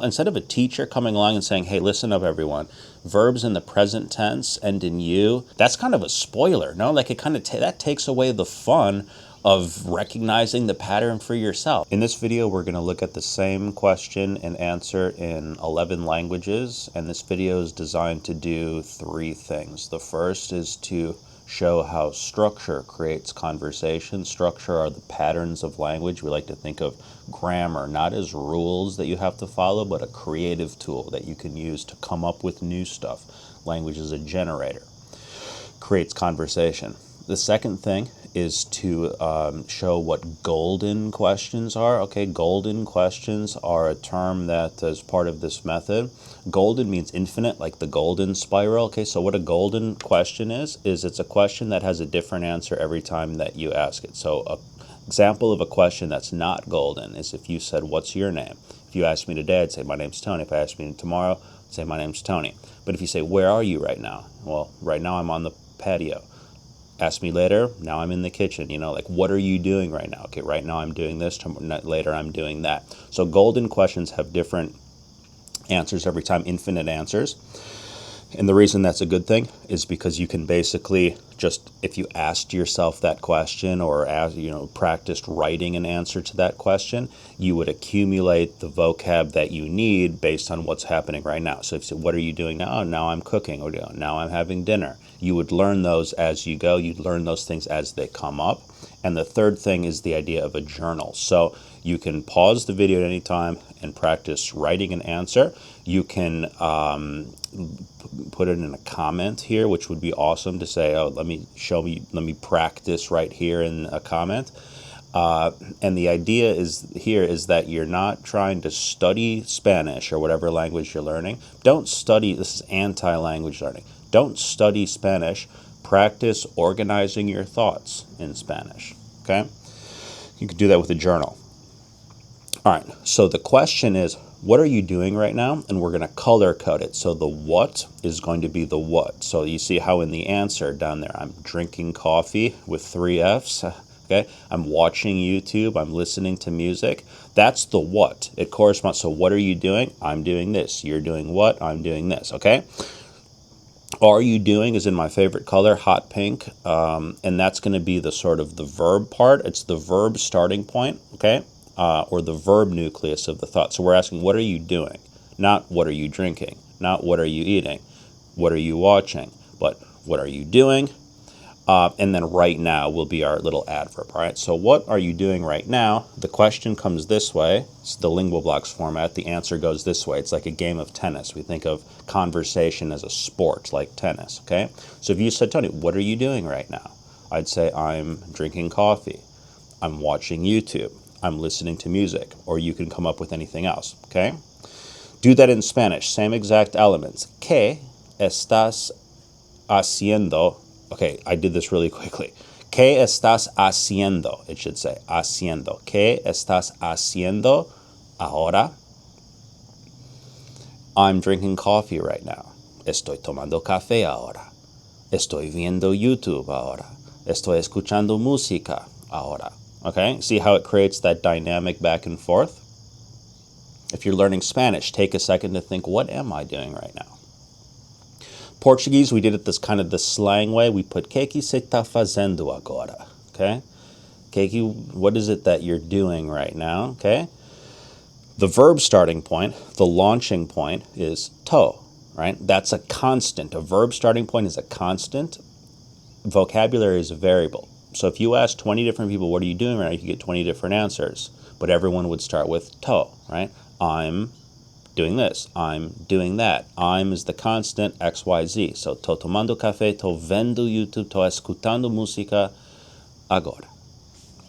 Instead of a teacher coming along and saying, hey, listen up, everyone, verbs in the present tense end in you, that's kind of a spoiler, no? Like it kind of, that takes away the fun of recognizing the pattern for yourself. In this video, we're going to look at the same question and answer in 11 languages, and this video is designed to do 3 things. The first is to show how structure creates conversation. Structure are the patterns of language. We like to think of grammar not as rules that you have to follow, but a creative tool that you can use to come up with new stuff. Language is a generator, creates conversation. The second thing is to show what golden questions are. Okay, golden questions are a term that is part of this method. Golden means infinite, like the golden spiral. Okay, so what a golden question is it's a question that has a different answer every time that you ask it. So an example of a question that's not golden is if you said, what's your name? If you asked me today, I'd say, my name's Tony. If I asked me tomorrow, I'd say, my name's Tony. But if you say, where are you right now? Well, right now I'm on the patio. Ask me later, now I'm in the kitchen. You know, like, what are you doing right now? Okay, right now I'm doing this, later I'm doing that. So golden questions have different answers every time, infinite answers. And the reason that's a good thing is because you can basically just, if you asked yourself that question or practiced writing an answer to that question, you would accumulate the vocab that you need based on what's happening right now. So if you say, what are you doing now? Oh, now I'm cooking, or now I'm having dinner. You would learn those as you go. You'd learn those things as they come up. And the third thing is the idea of a journal. So you can pause the video at any time and practice writing an answer. You can put it in a comment here, which would be awesome to say, oh, let me practice right here in a comment. And the idea is that you're not trying to study Spanish or whatever language you're learning. Don't study, this is anti-language learning. Don't study Spanish. Practice organizing your thoughts in Spanish, okay? You could do that with a journal. All right, so the question is, what are you doing right now? And we're going to color code it. So the what is going to be the what. So you see how in the answer down there, I'm drinking coffee with 3 Fs. Okay, I'm watching YouTube, I'm listening to music. That's the what. It corresponds. So what are you doing? I'm doing this. You're doing what? I'm doing this. Okay. Are you doing is in my favorite color, hot pink, and that's going to be the sort of the verb part. It's the verb starting point, okay, or the verb nucleus of the thought. So we're asking, what are you doing? Not what are you drinking? Not what are you eating? What are you watching? But what are you doing? And then right now will be our little adverb, all right? So what are you doing right now? The question comes this way. It's the Lingual Blocks format. The answer goes this way. It's like a game of tennis. We think of conversation as a sport, like tennis, okay? So if you said, Tony, what are you doing right now? I'd say, I'm drinking coffee. I'm watching YouTube. I'm listening to music. Or you can come up with anything else, okay? Do that in Spanish. Same exact elements. ¿Qué estás haciendo? Okay, I did this really quickly. ¿Qué estás haciendo? It should say haciendo. ¿Qué estás haciendo ahora? I'm drinking coffee right now. Estoy tomando café ahora. Estoy viendo YouTube ahora. Estoy escuchando música ahora. Okay, see how it creates that dynamic back and forth? If you're learning Spanish, take a second to think, what am I doing right now? Portuguese, we did it this kind of the slang way. We put, que se está fazendo agora? Okay? Que, what is it that you're doing right now? Okay? The verb starting point, the launching point is to, right? That's a constant. A verb starting point is a constant. Vocabulary is a variable. So if you ask 20 different people, what are you doing right now? You can get 20 different answers. But everyone would start with to, right? I'm doing this, I'm doing that. I'm is the constant, X, Y, Z. So, tô tomando café, tô vendo YouTube, tô escutando música agora.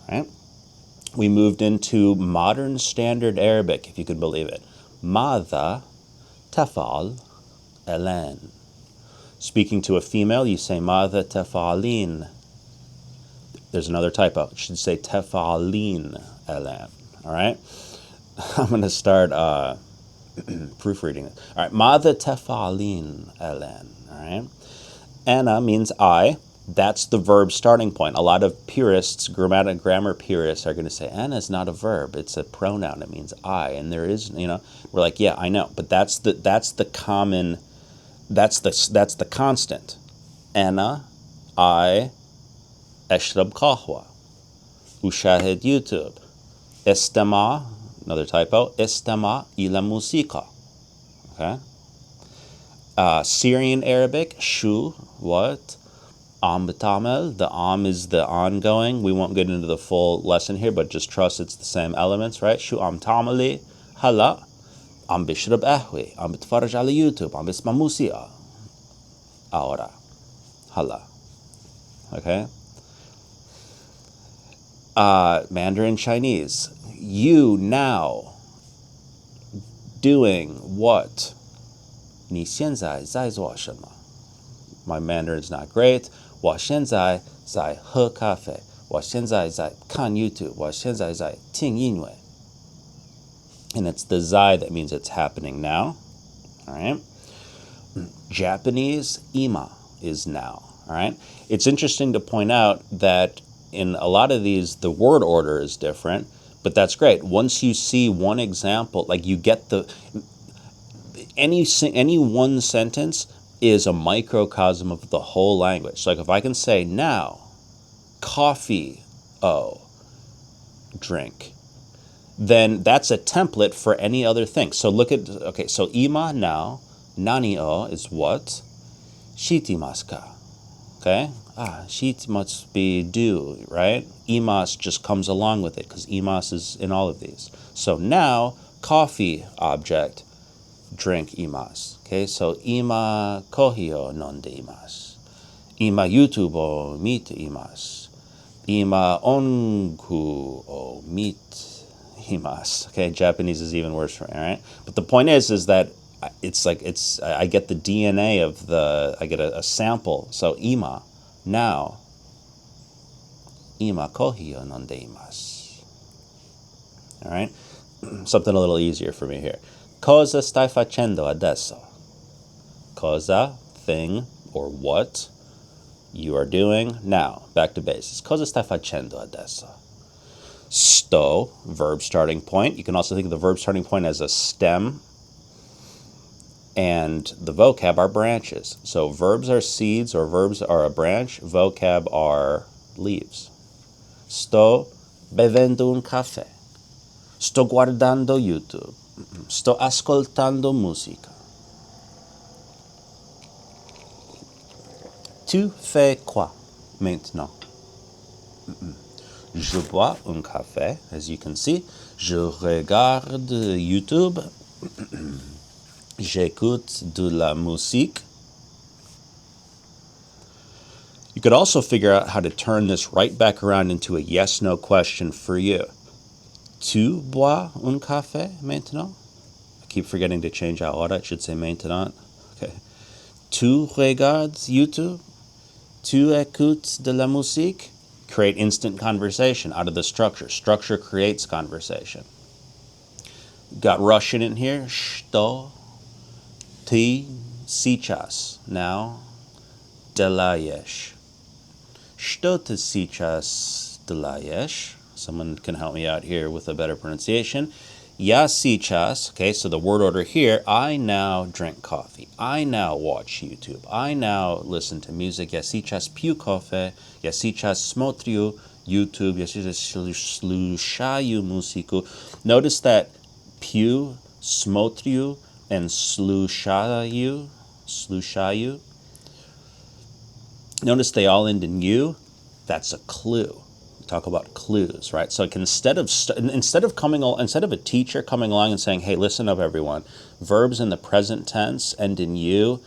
Right? We moved into modern standard Arabic, if you could believe it. Mada tafal elan. Speaking to a female, you say Mada tafalin. There's another typo. It should say tafalin elan. All right? I'm going to start proofreading it. All right, Mada tefalin elen. All right, Anna means I. That's the verb starting point. A lot of purists, grammar purists, are going to say "ana" is not a verb; it's a pronoun. It means I, and there is, we're like, yeah, I know, but that's the common, that's the constant. Ana, I, اشرب قهوة, أشاهد YouTube, استمع, another typo, استمع إلى موسيقى. Okay. Syrian Arabic, shu, what? Ambatamel, the is the ongoing. We won't get into the full lesson here, but just trust it's the same elements, right? Shu amtamali, hala, bishrab ahwi, bitfaraj ala YouTube, bisma musia, ahora, hala. Okay? Mandarin Chinese, you now doing what? 你现在在做什么? My Mandarin's not great. 我现在在喝咖啡. 我现在在看 YouTube. 我现在在听音乐. And it's the zai that means it's happening now. All right. Japanese, ima is now. All right. It's interesting to point out that in a lot of these, the word order is different, but that's great. Once you see one example, like you get any one sentence is a microcosm of the whole language. So like if I can say now, coffee, drink, then that's a template for any other thing. So look at, okay, so ima now, nani o is what? Shitimasu ka. Okay? Shit must be do, right? Imas just comes along with it because imas is in all of these. So now, coffee object, drink imas. Okay, so ima kohi o nonde imasu. Ima YouTube o mite imasu. Ima onku o mite imasu. Okay, Japanese is even worse for me, all right? But the point is that I get the DNA of I get a sample. So ima, now, ima kohi o nonde imasu. All right, something a little easier for me here. Cosa stai facendo adesso? Cosa, thing, or what you are doing now. Back to basics. Cosa stai facendo adesso? Sto, verb starting point. You can also think of the verb starting point as a stem, and the vocab are branches. So verbs are seeds, or verbs are a branch. Vocab are leaves. Sto bevendo un caffè. Sto guardando YouTube. Sto ascoltando musica. Tu fais quoi maintenant? Je bois un café, as you can see. Je regarde YouTube. J'écoute de la musique. You could also figure out how to turn this right back around into a yes-no question for you. Tu bois un café maintenant? I keep forgetting to change ahora. It should say maintenant. Okay. Tu regardes YouTube? Tu écoutes de la musique? Create instant conversation out of the structure. Structure creates conversation. Got Russian in here. Что ты сейчас now делаешь? Что ты сейчас делаешь? Someone can help me out here with a better pronunciation. Я сейчас, okay, so the word order here, I now drink coffee. I now watch YouTube. I now listen to music. Я сейчас пью кофе. Я сейчас смотрю YouTube. Я сейчас слушаю музыку. Notice that пью, смотрю, and слушаю. Notice they all end in you. That's a clue. Talk about clues, right? So like instead of a teacher coming along and saying, "Hey, listen up, everyone. Verbs in the present tense end in you,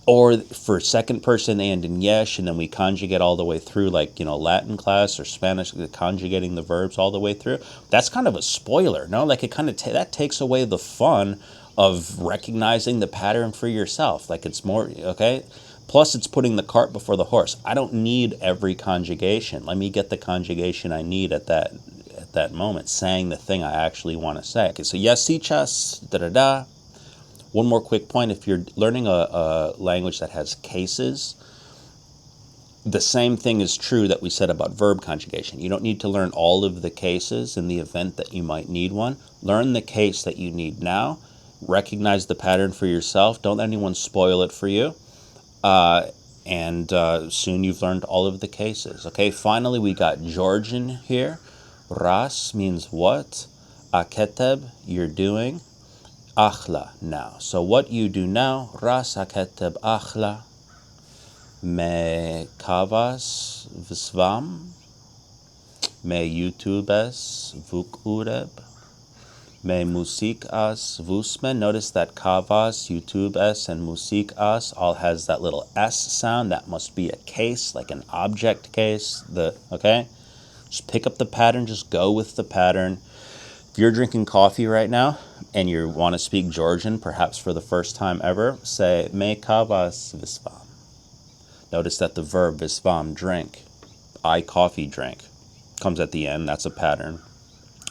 or for second person they end in yesh, and then we conjugate all the way through, like Latin class or Spanish, conjugating the verbs all the way through." That's kind of a spoiler, no? Like it kind of that takes away the fun of recognizing the pattern for yourself. Like it's more okay. Plus, it's putting the cart before the horse. I don't need every conjugation. Let me get the conjugation I need at that moment, saying the thing I actually want to say. Okay, so yes, сейчас, da-da-da. One more quick point. If you're learning a language that has cases, The same thing is true that we said about verb conjugation. You don't need to learn all of the cases in the event that you might need one. Learn the case that you need now. Recognize the pattern for yourself. Don't let anyone spoil it for you. And soon you've learned all of the cases. Okay, finally we got Georgian here. Ras means what. Aketeb, you're doing. Akhla, now. So what you do now, ras aketeb akhla. Me kavas visvam. Me YouTubes vuk Me musik as vusmen. Notice that kavas, YouTubes, and musik as all has that little S sound. That must be a case, like an object case. Okay? Just pick up the pattern. Just go with the pattern. If you're drinking coffee right now and you want to speak Georgian, perhaps for the first time ever, say me kavas visvam. Notice that the verb visvam, drink, I coffee drink, comes at the end. That's a pattern.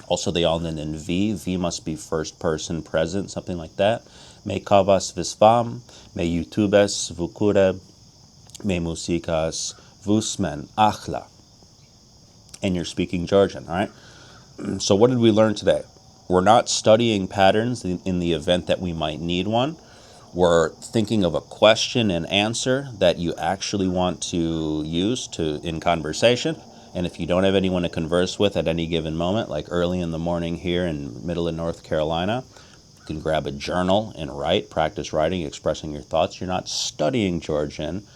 Also, they all end in V. V must be first person present, something like that. Me kavas visvam, me YouTubes vukure, me musikas vusmen akhla. And you're speaking Georgian, all right? So what did we learn today? We're not studying patterns in the event that we might need one. We're thinking of a question and answer that you actually want to use in conversation. And if you don't have anyone to converse with at any given moment, like early in the morning here in middle of North Carolina, you can grab a journal and write, practice writing, expressing your thoughts. You're not studying Georgian.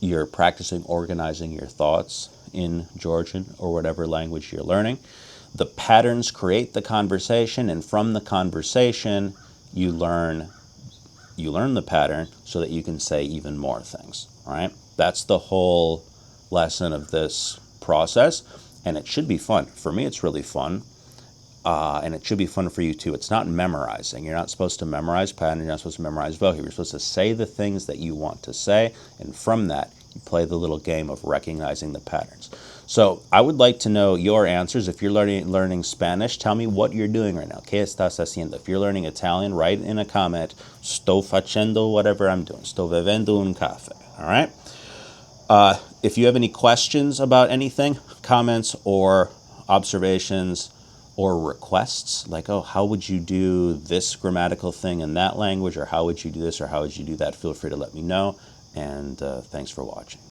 You're practicing organizing your thoughts in Georgian or whatever language you're learning. The patterns create the conversation, and from the conversation, you learn the pattern so that you can say even more things, all right? That's the whole lesson of this process, and it should be fun. For me, it's really fun, and it should be fun for you too. It's not memorizing. You're not supposed to memorize pattern. You're not supposed to memorize vocabulary. You're supposed to say the things that you want to say, and from that, you play the little game of recognizing the patterns. So I would like to know your answers. If you're learning Spanish, tell me what you're doing right now. ¿Qué estás haciendo? If you're learning Italian, write in a comment, sto facendo whatever I'm doing. Sto bevendo un caffè. All right? If you have any questions about anything, comments or observations or requests, like, oh, how would you do this grammatical thing in that language, or how would you do this, or how would you do that, feel free to let me know. And thanks for watching.